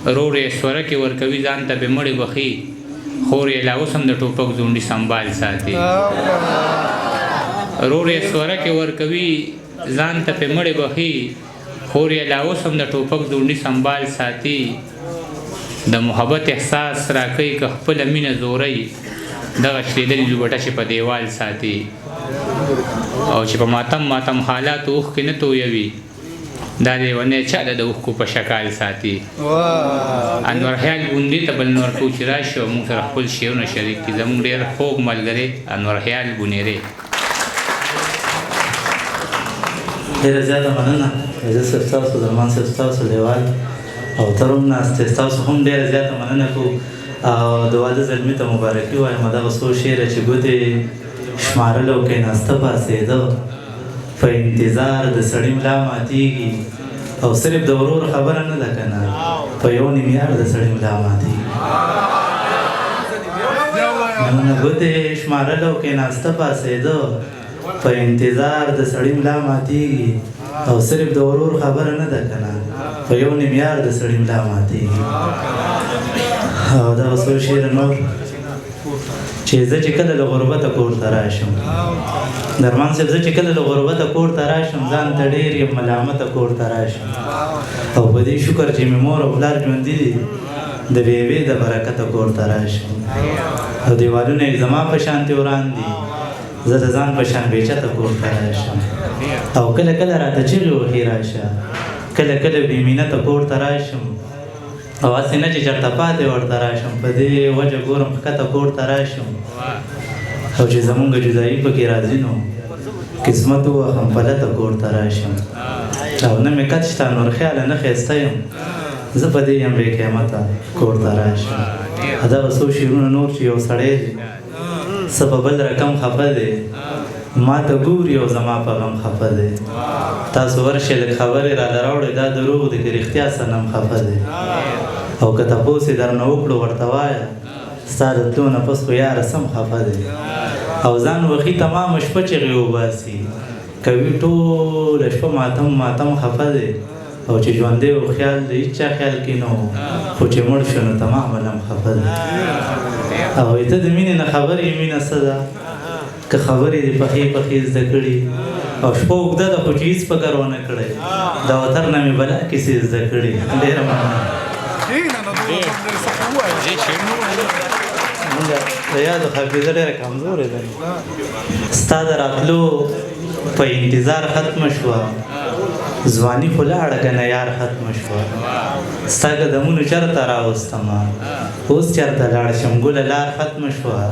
رور یې سوره کې ورکوي ځان ته پې مړې بخي خور یې لا اوس هم د ټوپک ځونډي سنبال ساتي رور یې سوره کې ورکوي ځان ته پې مړې بخي خور یې لا اوس هم د ټوپک ځونډي سنبال ساتي د محبت احساس راکوي که خپله مینه زوری دغه شلېدلې لوبټه چې په دیوال ساتي او چې په ماتم ماتم حالاتو اوښکې نه تویوي دا لیونی چا د اوښکو په شکال ساتي انور خیال بوندې ته بل نور کو چې راشي او موږ سره خپل شعرونه شریک کړي زموږ ډېر خوږ ملګری انور خیال بونیری. ډېره زیاته مننه زه صاحب ستاسو درمان صاحب ستاسو لیوال او ته هم ناستې ستاسو هم ډېره زیاته مننه کوو او د واده زلمي ته مبارکي وایم دغه څو شعره چې ګوتې شمارل او کېناسته پاڅېده په انتظار د سړي ملا ماتېږي او صرف د ورور خبره نه ده که نه په یو نیم یار د سړي ملا ماتېږي مننه ګوتې شمارل او کېناسته پاڅېده په انتظار د سړي ملا ماتېږي او صرف د ورور خبره نه ده که نه په یو نیم یار د سړي ملا ماتېږي او دغه څو شعره نور چې زه چې کله له غربته کور ته راشم درمان صاحب زه چې کله له غربته کور ته راشم ځان ته ډېر یم ملامته کور ته راشم او په دې شکر چې مې مور او پلار ژوندي دي د بیوې د برکته کور ته راشم او دیوالونه یې زما په شانتې وران دي زه د ځان په شان بېچته کور ته راشم او کله کله راته چغې وهي راشه کله کله بېمینته کور ته راشم او هسې نه چې چېرته پاتې ورته راشم په دې وجه ګورم ښکته کور ته راشم او چې زمونږ جدایي پکې راځي نو قسمت ووهم پلته کور ته راشم او نه مې کت شته نور خیاله نه ښایسته یم زه په دې یم بې قیمته کور ته راشم دغه څو شعرونه نور چې یو سړی دی څه په بل رقم خفه دی ما ته ګوري او زما په غم خفه دی تاسو ورشئ لږ خبرې راله راوړئ دا دروغ دی که رښتیا صنم خفه دی او که تپوس یې درنه وکړو ورته وایه ستا د تلو نه پس خو یاره سم خفه دی او ځان وخي تمامه شپه چغې وباسي کوي ټوله شپه ماتم ماتم خفه دی او چې ژوندی و خیال د هېچا خیال کې نه و خو چې مړ شو نو تمام علم خفه دی او ته د مینې نه خبر یې مینه څه ده که خبرې دې پخې پخې زده کړي او شپه اوږده ده خو چې هېڅ فکر ونه کړی د وتر نه مې بلا کیسې زده کړي ډېره مننه د یادو حافظه ډېره کمزورې ده ستا د راتلو په انتظار ختمه شوه ځواني خو لاړه که نه یار ختمه شوه ستا قدمونو چېرته راوستمه اوس چېرته لاړ شم ګله لار ختمه شوه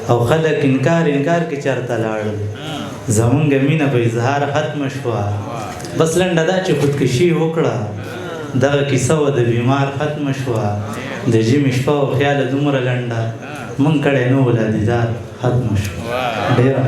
او خلک انکار کې چېرته لاړل زمونږ مینه په اظهار ختمه شوه بس لنډه دا چې خودکشي وکړه دغه کیسه وه د بیمار ختمه شوه د ژمي شپه او خیاله دومره لنډه مونږ کړی نه و لا دیدار ختمه شوه ډېره